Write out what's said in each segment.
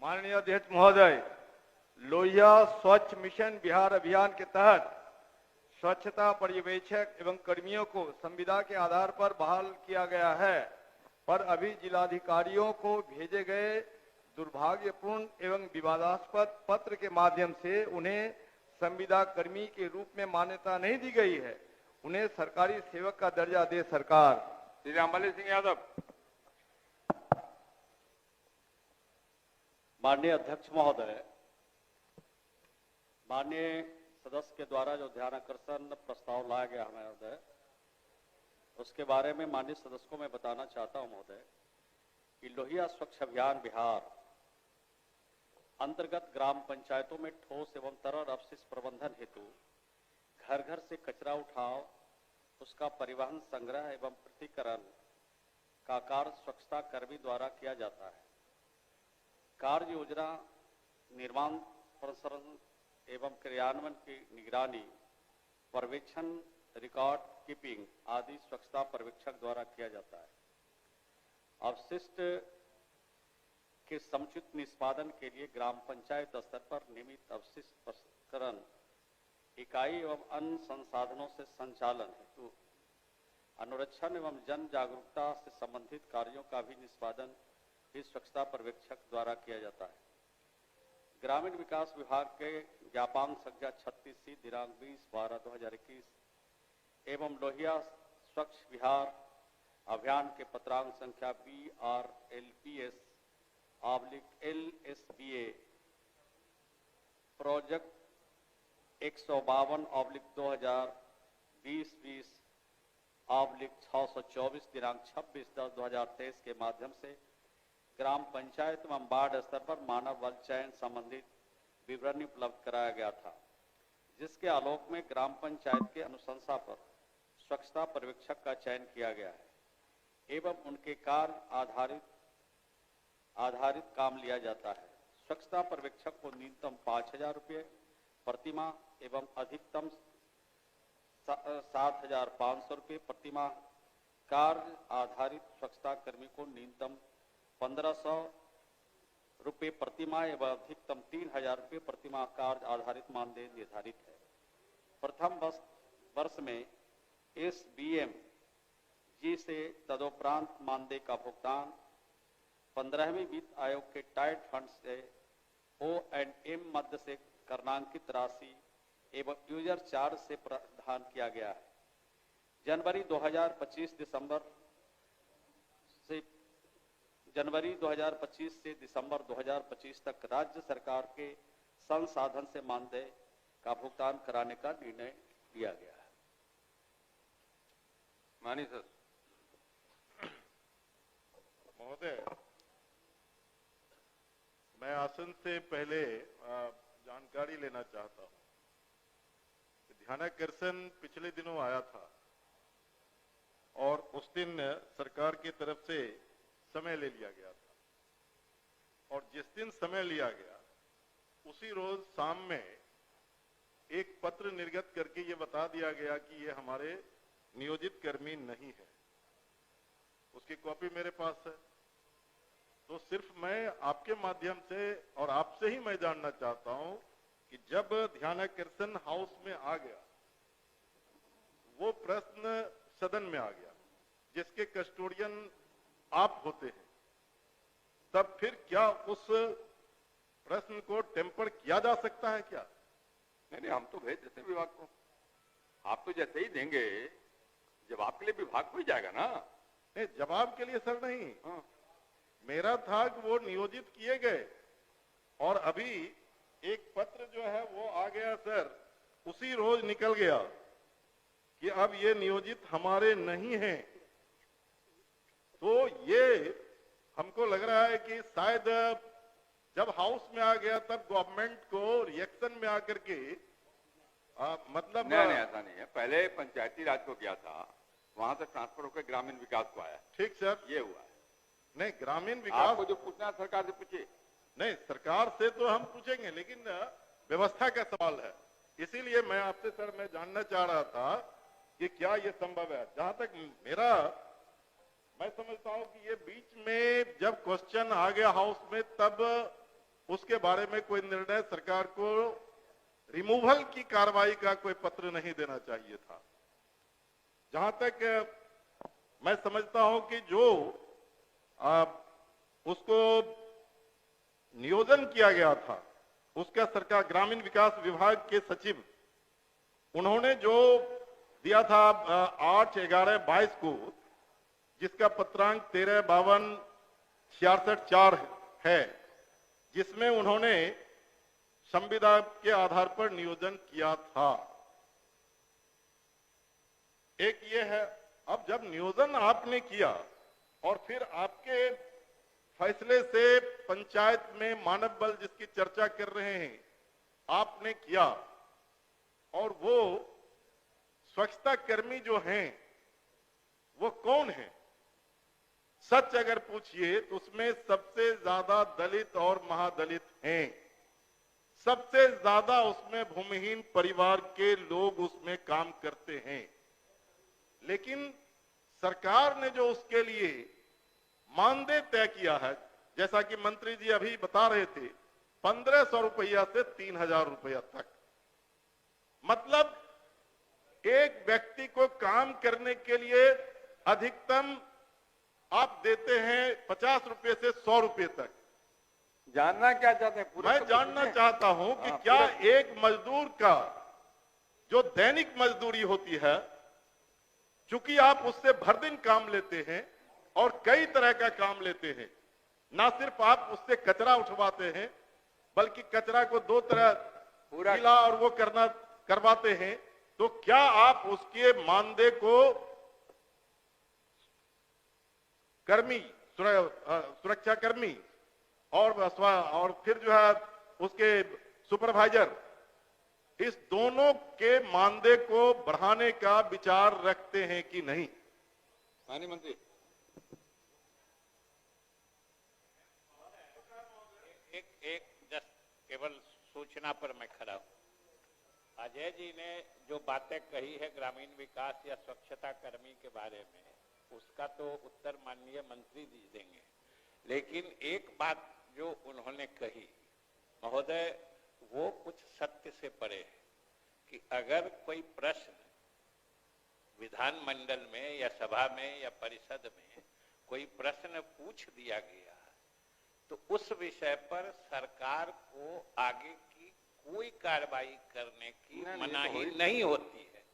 माननीय अध्यक्ष महोदय, लोहिया स्वच्छ मिशन बिहार अभियान के तहत स्वच्छता पर्यवेक्षक एवं कर्मियों को संविदा के आधार पर बहाल किया गया है, पर अभी जिलाधिकारियों को भेजे गए दुर्भाग्यपूर्ण एवं विवादास्पद पत्र के माध्यम से उन्हें संविदा कर्मी के रूप में मान्यता नहीं दी गई है। उन्हें सरकारी सेवक का दर्जा दे सरकार। श्री रामबली सिंह यादव। माननीय अध्यक्ष महोदय, माननीय सदस्य के द्वारा जो ध्यानाकर्षण प्रस्ताव लाया गया है महोदय, उसके बारे में माननीय सदस्य को मैं बताना चाहता हूं महोदय कि लोहिया स्वच्छ अभियान बिहार अंतर्गत ग्राम पंचायतों में ठोस एवं तरल अपशिष्ट प्रबंधन हेतु घर घर से कचरा उठाव, उसका परिवहन, संग्रह एवं पृथक्करण का कार्य स्वच्छता कर्मी द्वारा किया जाता है। कार्य योजना निर्माण, प्रसरण एवं क्रियान्वयन की निगरानी, पर्यवेक्षण, रिकॉर्ड कीपिंग आदि स्वच्छता पर्यवेक्षक द्वारा किया जाता है। अपशिष्ट के समुचित निष्पादन के लिए ग्राम पंचायत स्तर पर नियमित अपशिष्ट प्रसंस्करण इकाई एवं अन्य संसाधनों से संचालन हेतु अनुरक्षण एवं जन जागरूकता से संबंधित कार्यों का भी निष्पादन इस स्वच्छता पर्यवेक्षक द्वारा किया जाता है। ग्रामीण विकास विभाग के ज्ञापांक संख्या 36C दिनांक 20/12/2021 एवं लोहिया स्वच्छ बिहार अभियान के पत्रांक संख्या BRLPS/LSBA प्रोजेक्ट 152/2020/624 दिनांक 26/10/2023 के माध्यम से ग्राम पंचायत एवं वार्ड स्तर पर मानव बल चयन संबंधित विवरण उपलब्ध कराया गया था, जिसके आलोक में ग्राम पंचायत के अनुशंसा पर स्वच्छता पर्यवेक्षक का चयन किया गया है एवं उनके कार्य आधारित काम लिया जाता है। स्वच्छता पर्यवेक्षक को न्यूनतम 5,000 रुपये प्रतिमाह एवं अधिकतम 7,500 रुपये प्रतिमाह, कार्य आधारित स्वच्छता कर्मी को न्यूनतम 1,500 रुपये प्रतिमाह एवं अधिकतम 3,000 रुपये प्रतिमाह कार्य आधारित मानदेय निर्धारित है। प्रथम वर्ष में SBM जी से तदोपरांत मानदेय का भुगतान 15वें वित्त आयोग के टाइट फंड से O&M मध्य से कर्णांकित राशि एवं यूजर चार्ज से प्रावधान किया गया है। जनवरी 2025 से दिसंबर 2025 तक राज्य सरकार के संसाधन से मानदेय का भुगतान कराने का निर्णय लिया गया है। मानी सर। महोदय, मैं आसन से पहले जानकारी लेना चाहता हूं। ध्यानाकर्षण पिछले दिनों आया था और उस दिन सरकार की तरफ से समय ले लिया गया था, और जिस दिन समय लिया गया उसी रोज शाम में एक पत्र निर्गत करके ये बता दिया गया कि ये हमारे नियोजित कर्मी नहीं है। उसकी कॉपी मेरे पास है। तो सिर्फ मैं आपके माध्यम से और आपसे ही मैं जानना चाहता हूं कि जब ध्यानाकर्षण हाउस में आ गया, वो प्रश्न सदन में आ गया जिसके कस्टोडियन आप होते हैं, तब फिर क्या उस प्रश्न को टेम्पर किया जा सकता है क्या? नहीं, हम तो भेज देते विभाग को। आप तो जैसे ही देंगे जवाब के लिए विभाग को ही जाएगा ना। नहीं, जवाब के लिए सर नहीं। हाँ। मेरा था कि वो नियोजित किए गए और अभी एक पत्र जो है वो आ गया सर, उसी रोज निकल गया कि अब ये नियोजित हमारे नहीं हैं। तो ये हमको लग रहा है कि शायद जब हाउस में आ गया तब गवर्नमेंट को रिएक्शन में आकर के मतलब नहीं, ऐसा नहीं है। पहले पंचायती राज को किया था, वहां से ट्रांसफर होकर ग्रामीण विकास को आया। ठीक सर, ये हुआ है। नहीं, ग्रामीण विकास आपको जो पूछना है सरकार से पूछिए। नहीं, सरकार से तो हम पूछेंगे, लेकिन व्यवस्था का सवाल है। इसीलिए मैं आपसे सर मैं जानना चाह रहा था कि क्या ये संभव है। जहां तक मैं समझता हूं कि ये बीच में जब क्वेश्चन आ गया हाउस में, तब उसके बारे में कोई निर्णय सरकार को रिमूवल की कार्रवाई का कोई पत्र नहीं देना चाहिए था। जहां तक मैं समझता हूं कि जो उसको नियोजन किया गया था, उसका सरकार ग्रामीण विकास विभाग के सचिव उन्होंने जो दिया था 8/11/22 को, जिसका पत्रांक 13/52/66/4 है, जिसमें उन्होंने संविदा के आधार पर नियोजन किया था। एक ये है, अब जब नियोजन आपने किया और फिर आपके फैसले से पंचायत में मानव बल जिसकी चर्चा कर रहे हैं आपने किया, और वो स्वच्छता कर्मी जो हैं वो कौन है? सच अगर पूछिए तो उसमें सबसे ज्यादा दलित और महादलित हैं। सबसे ज्यादा उसमें भूमिहीन परिवार के लोग उसमें काम करते हैं। लेकिन सरकार ने जो उसके लिए मानदेय तय किया है, जैसा कि मंत्री जी अभी बता रहे थे, 1500 रुपया से 3000 रुपया तक। मतलब एक व्यक्ति को काम करने के लिए अधिकतम आप देते हैं 50 रुपए से 100 रुपए तक। जानना क्या चाहते हैं? पूरा मैं तो जानना पूछिए। चाहता हूं कि हाँ, क्या पूरा- एक मजदूर का जो दैनिक मजदूरी होती है, चूंकि आप उससे भर दिन काम लेते हैं और कई तरह का काम लेते हैं, ना सिर्फ आप उससे कचरा उठवाते हैं बल्कि कचरा को दो तरह पूरा- गीला और वो करवाते हैं, तो क्या आप उसके मानदेय को कर्मी, सुरक्षा कर्मी और फिर जो है उसके सुपरवाइजर, इस दोनों के मानदेय को बढ़ाने का विचार रखते हैं कि नहीं? माननीय मंत्री, एक जस्ट केवल सूचना पर मैं खड़ा हूं। अजय जी ने जो बातें कही है ग्रामीण विकास या स्वच्छता कर्मी के बारे में, उसका तो उत्तर माननीय मंत्री जी देंगे। लेकिन एक बात जो उन्होंने कही महोदय, वो कुछ सत्य से परे है कि अगर कोई प्रश्न विधानमंडल में या सभा में या परिषद में कोई प्रश्न पूछ दिया गया तो उस विषय पर सरकार को आगे की कोई कार्रवाई करने की नहीं, मनाही नहीं होती है।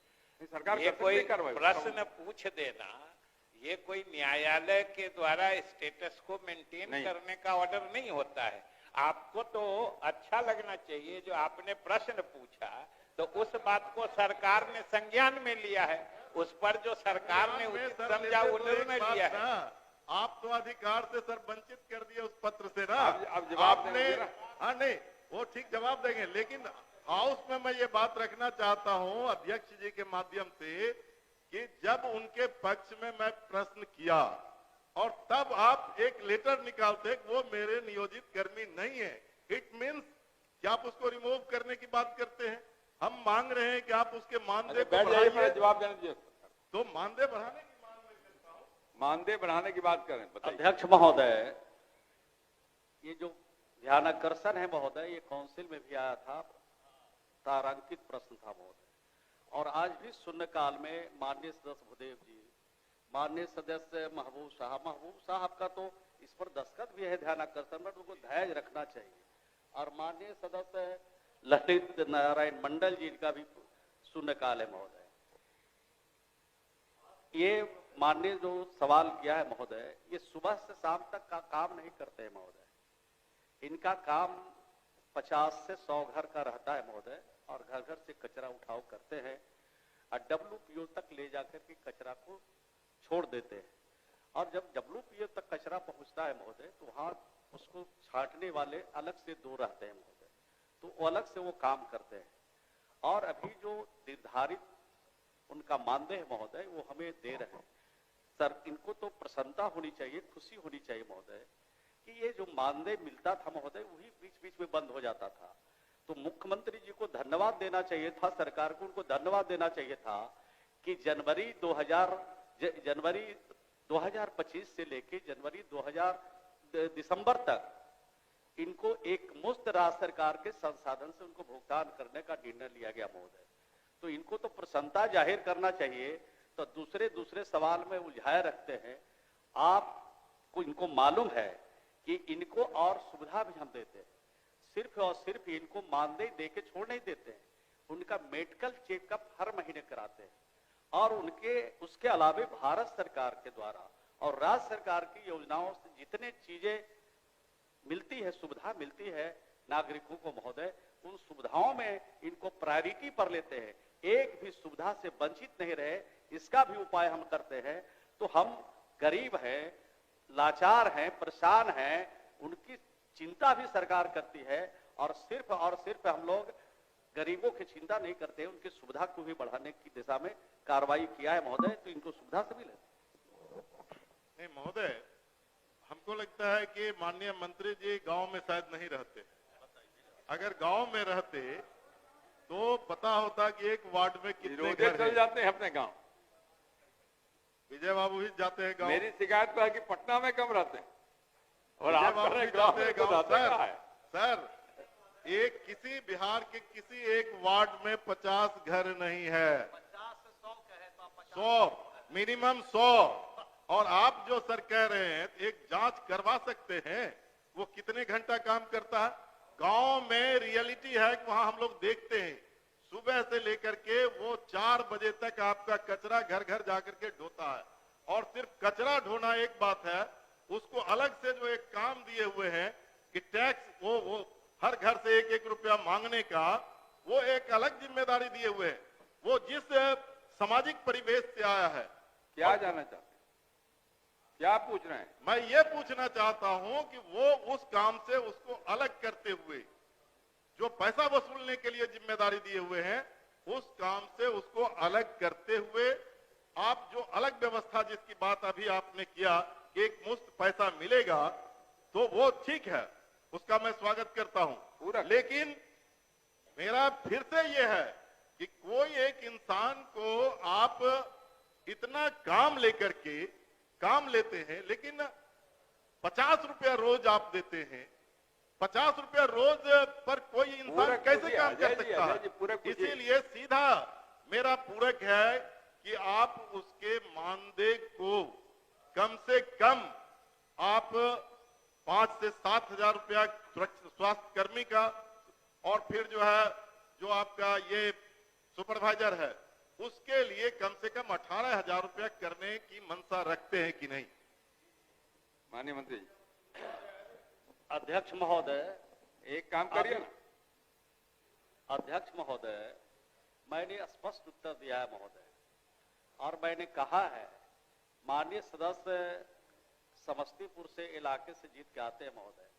सरकार ये कर सकती कोई है कार्रवाई। प्रश्न पूछ देना, ये कोई न्यायालय के द्वारा स्टेटस को मेंटेन नहीं। करने का ऑर्डर नहीं होता है। आपको तो अच्छा लगना चाहिए जो आपने प्रश्न पूछा, तो उस बात को सरकार ने संज्ञान में लिया है, उस पर जो सरकार ने उचित समझा वो निर्णय लिया है। आप तो अधिकार से सर वंचित कर दिए उस पत्र से ना। आप जवाब आपने देंगे ना? हाँ नहीं, वो ठीक जवाब देंगे, लेकिन हाउस में मैं ये बात रखना चाहता हूं अध्यक्ष जी के माध्यम से कि जब उनके पक्ष में मैं प्रश्न किया और तब आप एक लेटर निकालते वो मेरे नियोजित कर्मी नहीं है, इट मीन्स कि आप उसको रिमूव करने की बात करते हैं। हम मांग रहे हैं कि आप उसके मानदेय को बैठ जाइए, बढ़ाइए, मेरा जवाब देने दीजिए। तो मानदेय बढ़ाने की मांग मैं करता हूं। मानदेय बढ़ाने की बात करें, बताइए। अध्यक्ष महोदय, ये जो ध्यानाकर्षण है महोदय, ये काउंसिल में भी आया था, तारांकित प्रश्न था महोदय, और आज भी शून्यकाल में माननीय सदस्य भूदेव जी, माननीय सदस्य महबूब साहब का तो इस पर दस्तखत भी है ध्यानाकर्षण में, उनको धैर्य रखना चाहिए, और माननीय सदस्य ललित नारायण मंडल जी का भी शून्यकाल है महोदय। ये माननीय जो सवाल किया है महोदय, ये सुबह से शाम तक का काम नहीं करते हैं महोदय। इनका काम 50 से 100 घर का रहता है महोदय, और घर घर से कचरा उठाव करते हैं और WPO तक ले जाकर के कचरा को छोड़ देते हैं। और जब WPO तक कचरा पहुंचता है महोदय, तो वहां उसको छांटने वाले अलग से 2 रहते हैं महोदय, तो वो अलग से वो काम करते हैं। और अभी जो निर्धारित उनका मानदेय है महोदय, वो हमें दे रहे हैं। सर, इनको तो प्रसन्नता होनी चाहिए, खुशी होनी चाहिए महोदय कि ये जो मानदेय मिलता था महोदय, वही बीच बीच में बंद हो जाता था। तो मुख्यमंत्री जी को धन्यवाद देना चाहिए था, सरकार को उनको धन्यवाद देना चाहिए था कि जनवरी 2025 से लेके जनवरी 2000 दिसंबर तक इनको एक मुफ्त राज्य सरकार के संसाधन से उनको भुगतान करने का निर्णय लिया गया महोदय। तो इनको तो प्रसन्नता जाहिर करना चाहिए, तो दूसरे सवाल में उलझाए रखते हैं। आपको इनको मालूम है कि इनको और सुविधा भी हम देते हैं, सिर्फ और सिर्फ इनको मानदेय दे के छोड़ नहीं देते हैं, उनका मेडिकल चेकअप हर महीने कराते हैं और उसके अलावा भारत सरकार के द्वारा और राज्य सरकार की योजनाओं से जितने चीजें मिलती है, सुविधा मिलती है नागरिकों को महोदय, उन सुविधाओं में इनको प्रायोरिटी पर लेते हैं, एक भी सुविधा से वंचित नहीं रहे, इसका भी उपाय हम करते हैं। तो हम गरीब हैं, लाचार हैं, परेशान हैं, उनकी चिंता भी सरकार करती है और सिर्फ हम लोग गरीबों की चिंता नहीं करते, उनकी सुविधा को भी बढ़ाने की दिशा में कार्रवाई किया है महोदय। तो इनको सुविधा से मिले। नहीं महोदय, हमको लगता है कि माननीय मंत्री जी गांव में शायद नहीं रहते। अगर गांव में रहते तो पता होता कि एक वार्ड में कितने घर चल हैं। जाते हैं अपने गांव। विजय बाबू भी जाते हैं गांव। मेरी शिकायत तो है कि पटना में कम रहते हैं और विजय आप बाबू कह रहे भी हैं गांव जाते हैं में तो गांव। जाते कहाँ है? सर एक किसी बिहार के किसी एक वार्ड में 50 घर नहीं है, 100 मिनिमम 100। और आप जो सर कह रहे हैं एक जांच करवा सकते हैं, वो कितने घंटा काम करता है। गांव में रियलिटी है कि वहां हम लोग देखते हैं सुबह से लेकर के वो 4 बजे तक आपका कचरा घर घर जाकर के ढोता है। और सिर्फ कचरा ढोना एक बात है, उसको अलग से जो एक काम दिए हुए हैं कि टैक्स वो हर घर से 1-1 रुपया मांगने का, वो एक अलग जिम्मेदारी दिए हुए हैं। वो जिस सामाजिक परिवेश से आया है। क्या जानना चाहते हैं? क्या पूछ रहे हैं? मैं ये पूछना चाहता हूं कि वो उस काम से उसको अलग करते हुए, जो पैसा वसूलने के लिए जिम्मेदारी दिए हुए हैं, उस काम से उसको अलग करते हुए आप जो अलग व्यवस्था जिसकी बात अभी आपने किया कि एक मुफ्त पैसा मिलेगा, तो वो ठीक है, उसका मैं स्वागत करता हूं। लेकिन मेरा फिर से ये है कि कोई एक इंसान को आप इतना काम लेकर के काम लेते हैं, लेकिन 50 रुपया रोज आप देते हैं। 50 रुपया रोज पर कोई इंसान कैसे काम कर सकता है? इसीलिए सीधा मेरा पूरक है कि आप उसके मानदेय को कम से कम आप 5 से 7 हजार रुपया स्वास्थ्य कर्मी का, और फिर जो आपका ये सुपरवाइजर है उसके लिए कम से कम 18 हजार रुपया करने की मंशा रखते हैं कि नहीं? माननीय मंत्री जी, अध्यक्ष महोदय, एक काम करिए ना। अध्यक्ष महोदय, मैंने स्पष्ट उत्तर दिया है महोदय, और मैंने कहा है माननीय सदस्य समस्तीपुर से इलाके से जीत के आते हैं महोदय।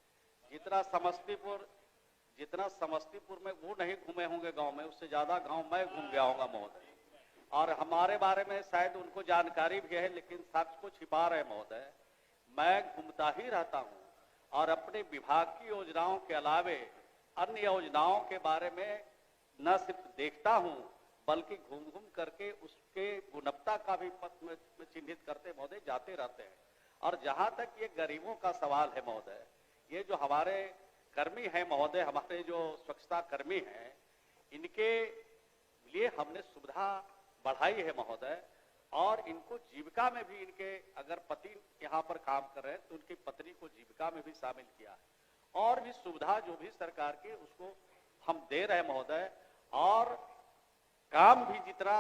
जितना समस्तीपुर में वो नहीं घूमे होंगे गांव में, उससे ज्यादा गांव मैं घूम गया होगा महोदय। और हमारे बारे में शायद उनको जानकारी भी है, लेकिन सच को छिपा रहे महोदय। मैं घूमता ही रहता हूं और अपने विभाग की योजनाओं के अलावे अन्य योजनाओं के बारे में न सिर्फ देखता हूं, बल्कि घूम घूम करके उसके गुणवत्ता का भी पथ में चिन्हित करते महोदय जाते रहते हैं। और जहां तक ये गरीबों का सवाल है महोदय, ये जो हमारे कर्मी हैं महोदय, हमारे जो स्वच्छता कर्मी हैं, इनके लिए हमने सुविधा बढ़ाई है महोदय। और इनको जीविका में भी, इनके अगर पति यहाँ पर काम कर रहे हैं तो उनकी पत्नी को जीविका में भी शामिल किया है। और भी सुविधा जो भी सरकार की उसको हम दे रहे हैं महोदय, और काम भी जितना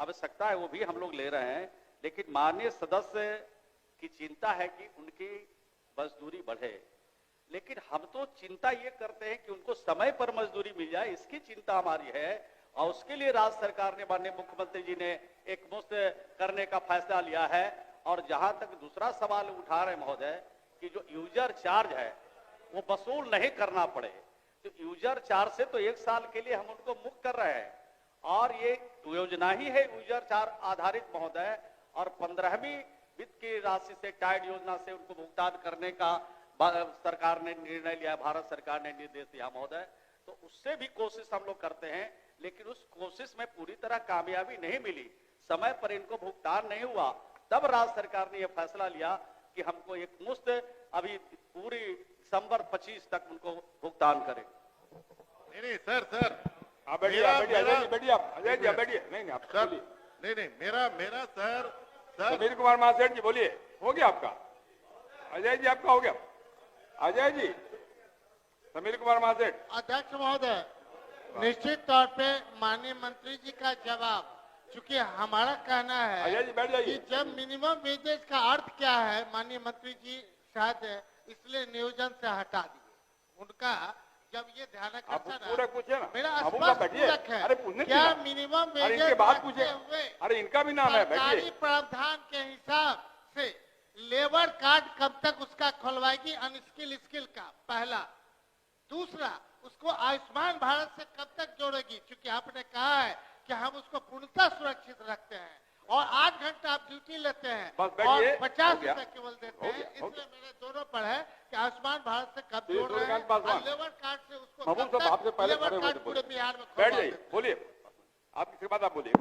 आवश्यकता है वो भी हम लोग ले रहे हैं। लेकिन माननीय सदस्य की चिंता है कि उनकी मजदूरी बढ़े, लेकिन हम तो चिंता ये करते हैं कि उनको समय पर मजदूरी मिल जाए, इसकी चिंता हमारी है। और उसके लिए राज्य सरकार ने, माननीय मुख्यमंत्री जी ने एक मुफ्त करने का फैसला लिया है। और जहां तक दूसरा सवाल उठा रहे महोदय कि जो यूजर चार्ज है वो वसूल नहीं करना पड़े, तो यूजर चार्ज से तो 1 साल के लिए हम उनको मुक्त कर रहे हैं, और ये योजना ही है यूजर चार्ज आधारित महोदय। और 15वीं वित्त की राशि से टाइड योजना से उनको भुगतान करने का सरकार ने निर्णय लिया, भारत सरकार ने निर्देश दिया महोदय। तो उससे भी कोशिश हम लोग करते हैं, लेकिन उस कोशिश में पूरी तरह कामयाबी नहीं मिली, समय पर इनको भुगतान नहीं हुआ। तब राज्य सरकार ने यह फैसला लिया कि हमको एक मुफ्त, अभी पूरी दिसंबर 25 तक उनको भुगतान करेंगे। नहीं सर आप बैठिए, मेरा- आप बैठिए, अजय जी मेरा- बैठिए, आप अजय जी आप बैठिए, नहीं आप सर बोलिए। नहीं मेरा सर समीर कुमार महासेठ जी बोलिए, हो गया आपका? अजय जी आपका हो गया? अजय जी, समीर कुमार महासेठ। अध्यक्ष महोदय, निश्चित तौर पे माननीय मंत्री जी का जवाब, चूंकि हमारा कहना अजय है जी बैठ कि जाइए। जब मिनिमम वेजेस का अर्थ क्या है, माननीय मंत्री जी शायद इसलिए नियोजन से हटा दिए उनका, जब ये ध्यान आप आकर्षण पूरा पूछे ना, मेरा महबूब स्पष्ट साहब बैठिए। पूरक है, अरे पूछने क्या दीजिए ना। मिनिमम अरे वेजेस इनके बाद रखते पूछे, हुए अरे इनका भी नाम है, सरकारी बैठिए। प्रावधान के हिसाब से लेबर कार्ड कब तक उसका खुलवाएगी अनस्किल स्किल का, पहला। दूसरा, उसको आयुष्मान भारत से कब तक जोड़ेगी, क्योंकि आपने कहा है कि हम उसको पूर्णतः सुरक्षित रखते हैं और 8 घंटा आप ड्यूटी लेते हैं बस बैठिए, और 50 हो गया। रुपए केवल देते हो हैं। गया, हो इसलिए मेरे दोनों पर है कि आयुष्मान भारत से कब तो ये जोड़ रहे हैं सूर्यकांत पासवान। और लेबर कार्ड से उसको महबूब कब साहब आपसे तक पहले लेबर खड़े हुए कार्ड थे, पूरे बोलिए। बिहार में बैठ खुलवा जाइए, देते हैं। बोलिए, आपके बाद आप बोलिए।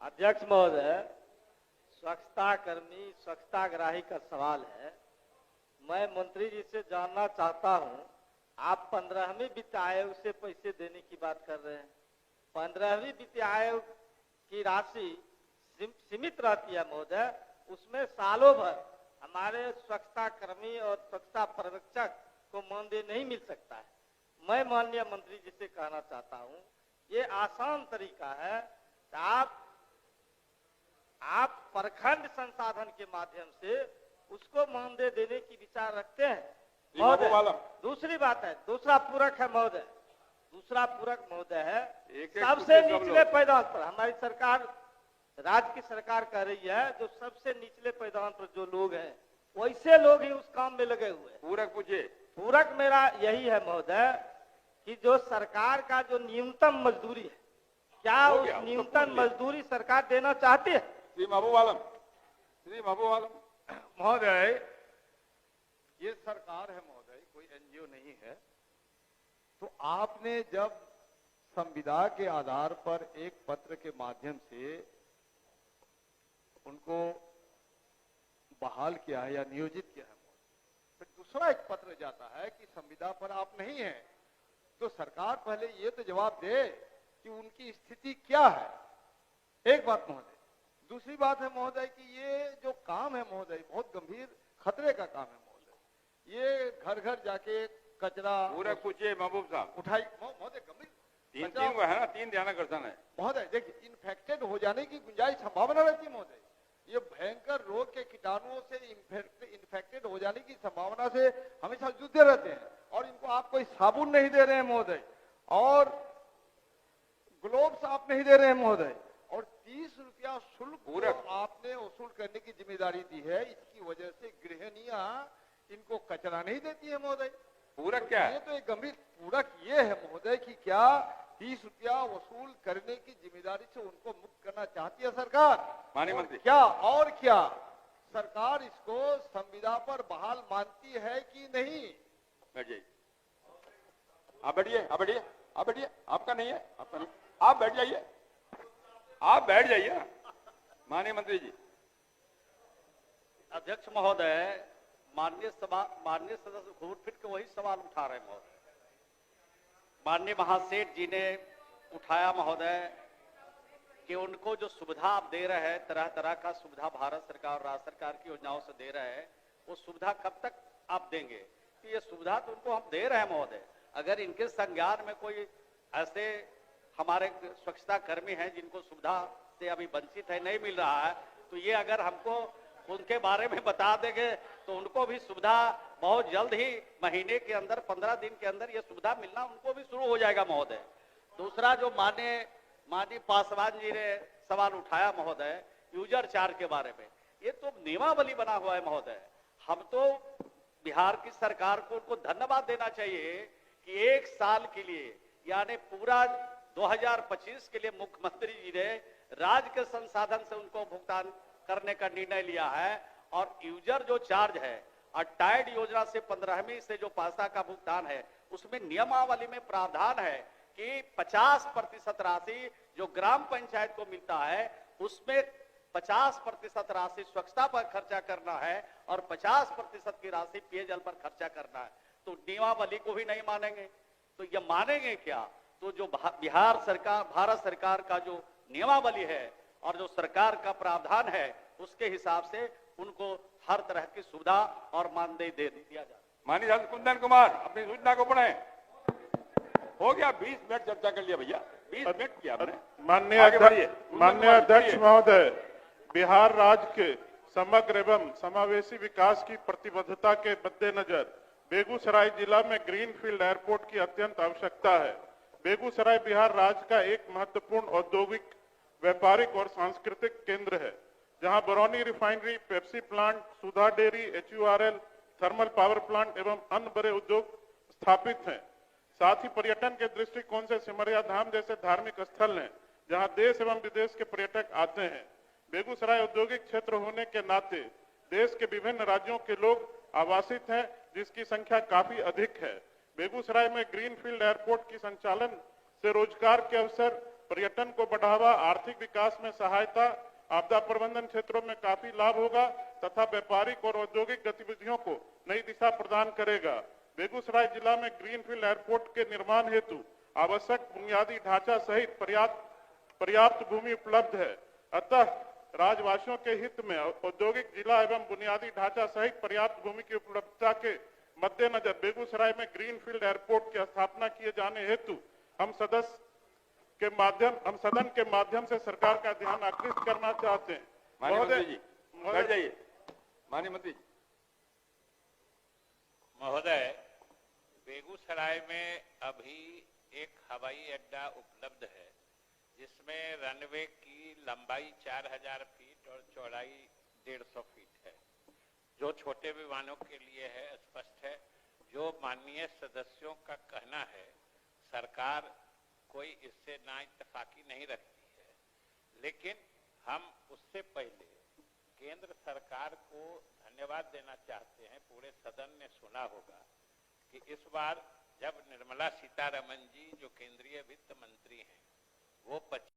अध्यक्ष महोदय, स्वच्छता कर्मी स्वच्छताग्राही का सवाल है। मैं मंत्री जी से जानना चाहता हूं, आप 15वीं वित्त आयोग से पैसे देने की बात कर रहे हैं। 15वीं वित्त आयोग की राशि सीमित रहती है महोदय, उसमें सालों भर हमारे स्वच्छता कर्मी और स्वच्छता पर्यवेक्षक को मानदेय नहीं मिल सकता है। मैं माननीय मंत्री जी से कहना चाहता हूं, ये आसान तरीका है कि आप प्रखंड संसाधन के माध्यम से उसको मानदेय देने की विचार रखते हैं जी, महबूब महोदय। आलम। दूसरी बात है, दूसरा पूरक है महोदय, दूसरा पूरक महोदय है, एक-एक सबसे पूछे सब निचले लोग। पैदान पर हमारी सरकार, राज्य की सरकार कह रही है, जो सबसे निचले पैदान पर जो लोग हैं वैसे लोग ही उस काम में लगे हुए हैं। पूरक पूछिए। पूरक मेरा यही है महोदय कि जो सरकार का जो न्यूनतम मजदूरी है, क्या हो उस गया, उसको न्यूनतम पूछ लिया। मजदूरी सरकार देना चाहती है? श्री महबूब आलम, श्री महबूब आलम। महोदय, ये सरकार है महोदय, कोई एनजीओ नहीं है। तो आपने जब संविदा के आधार पर एक पत्र के माध्यम से उनको बहाल किया है या नियोजित किया है, फिर दूसरा एक पत्र जाता है कि संविदा पर आप नहीं हैं, तो सरकार पहले ये तो जवाब दे कि उनकी स्थिति क्या है। एक बात महोदय। दूसरी बात है महोदय कि ये जो काम है महोदय, बहुत गंभीर खतरे का काम है महोदय। ये घर घर जाके कचरा पूरक पूछिए महबूब साहब। उठाई महोदय, गंभीर तीन कचरा- तीन वो है ना, तीन ध्यानाकर्षण है। महोदय देखिए, इन्फेक्टेड हो जाने की गुंजाइश संभावना रहती है महोदय। ये भयंकर रोग के कीटाणुओं से इन्फेक्टेड हो जाने की संभावना से हमेशा जूझते रहते हैं, और इनको आप कोई साबुन नहीं दे रहे हैं महोदय, और ग्लोव्स आप नहीं दे रहे हैं महोदय, और 30 रुपया शुल्क पूरक। जो आपने वसूल करने की जिम्मेदारी दी है, इसकी वजह से गृहिणियां इनको कचरा नहीं देती है महोदय। पूरक क्या ये है? तो एक गंभीर पूरक ये है महोदय कि क्या 30 रुपया वसूल करने की जिम्मेदारी से उनको मुक्त करना चाहती है सरकार? माननीय मंत्री। क्या और क्या सरकार इसको संविदा पर बहाल मानती है कि नहीं? बैठ जाइए, आप बैठिए, आप बैठिए, आप बैठिए। आपका नहीं है, आपका नहीं, आप बैठ जाइए, आप बैठ जाइए ना। माननीय मंत्री जी। अध्यक्ष महोदय, माननीय सदस्य घूर फिर के वही सवाल उठा रहे हैं महोदय। माननीय महासेठ जी ने उठाया महोदय कि उनको जो सुविधा आप दे रहे हैं, तरह तरह का सुविधा भारत सरकार और राज्य सरकार की योजनाओं से दे रहे हैं, वो सुविधा कब तक आप देंगे? तो ये सुविधा तो उनको हम दे रहे हैं महोदय। अगर इनके संज्ञान में कोई ऐसे हमारे स्वच्छता कर्मी हैं जिनको सुविधा से अभी वंचित है, नहीं मिल रहा है, तो ये अगर हमको उनके बारे में बता देंगे तो उनको भी सुविधा बहुत जल्द ही, महीने के अंदर 15 दिन के अंदर ये सुविधा मिलना उनको भी शुरू हो जाएगा महोदय। दूसरा जो माननीय पासवान जी ने सवाल उठाया महोदय, यूजर चार्ज के बारे में, ये तो नियमावली बना हुआ है महोदय। हम तो बिहार की सरकार को उनको धन्यवाद देना चाहिए कि 1 साल के लिए, यानी पूरा 2025 के लिए मुख्यमंत्री जी ने राज्य के संसाधन से उनको भुगतान करने का निर्णय लिया है। और यूजर जो चार्ज है, और टाइड योजना से 15वीं से जो पैसा का भुगतान है, उसमें नियमावली में प्रावधान है कि 50% राशि जो ग्राम पंचायत को मिलता है, उसमें 50% राशि स्वच्छता पर खर्चा करना है और 50% की राशि पेयजल पर खर्चा करना है। तो नियमावली को भी नहीं मानेंगे, तो ये मानेंगे क्या? तो जो बिहार सरकार, भारत सरकार का जो नियमावली है और जो सरकार का प्रावधान है, उसके हिसाब से उनको हर तरह की सुविधा और मानदेय दे दिया जाए। माननीय सांसद कुंदन कुमार, अपनी सूचना को पढ़ें। हो गया, 20 मिनट चर्चा कर लिया भैया, 20 मिनट किया आपने। माननीय आगे बढ़िए। माननीय अध्यक्ष महोदय, बिहार राज्य के समग्र एवं समावेशी विकास की प्रतिबद्धता के मद्देनजर बेगूसराय जिला में ग्रीनफील्ड एयरपोर्ट की अत्यंत आवश्यकता है। बेगूसराय बिहार राज्य का एक महत्वपूर्ण औद्योगिक, व्यापारिक और सांस्कृतिक केंद्र है, जहां Barauni refinery, Pepsi plant, Sudha dairy, HURL, thermal power plant एवं अन्य बड़े उद्योग स्थापित हैं। साथ ही पर्यटन के दृष्टिकोण से सिमरिया धाम जैसे धार्मिक स्थल हैं, जहां देश एवं विदेश के पर्यटक आते हैं। बेगूसराय औद्योगिक क्षेत्र होने के नाते देश के विभिन्न राज्यों के लोग आवासित हैं, जिसकी संख्या काफी अधिक है। बेगूसराय में ग्रीनफील्ड एयरपोर्ट की संचालन से रोजगार के अवसर, पर्यटन को बढ़ावा, आर्थिक विकास में सहायता, आपदा प्रबंधन क्षेत्रों में काफी लाभ होगा तथा व्यापारिक और औद्योगिक गतिविधियों को नई दिशा प्रदान करेगा। बेगूसराय जिला में ग्रीनफील्ड एयरपोर्ट के निर्माण हेतु आवश्यक बुनियादी ढांचा सहित पर्याप्त भूमि उपलब्ध है। अतः राज्यवासियों के हित में औद्योगिक जिला एवं बुनियादी ढांचा सहित पर्याप्त भूमि की उपलब्धता के मद्देनजर बेगूसराय में ग्रीनफील्ड एयरपोर्ट की स्थापना किए जाने हेतु हम सदन के माध्यम से सरकार का ध्यान आकृष्ट करना चाहते हैं। माननीय मंत्री जी, बैठ जाइए। माननीय मंत्री जी। महोदय, बेगूसराय में अभी एक हवाई अड्डा उपलब्ध है, जिसमें रनवे की लंबाई 4000 फीट और चौड़ाई 150 फीट है, जो छोटे विमानों के लिए है। स्पष्ट है, जो माननीय सदस्यों का कहना है, सरकार कोई इससे ना इत्तेफाकी नहीं रखती है, लेकिन हम उससे पहले केंद्र सरकार को धन्यवाद देना चाहते हैं। पूरे सदन ने सुना होगा कि इस बार जब निर्मला सीतारमण जी, जो केंद्रीय वित्त मंत्री हैं, वो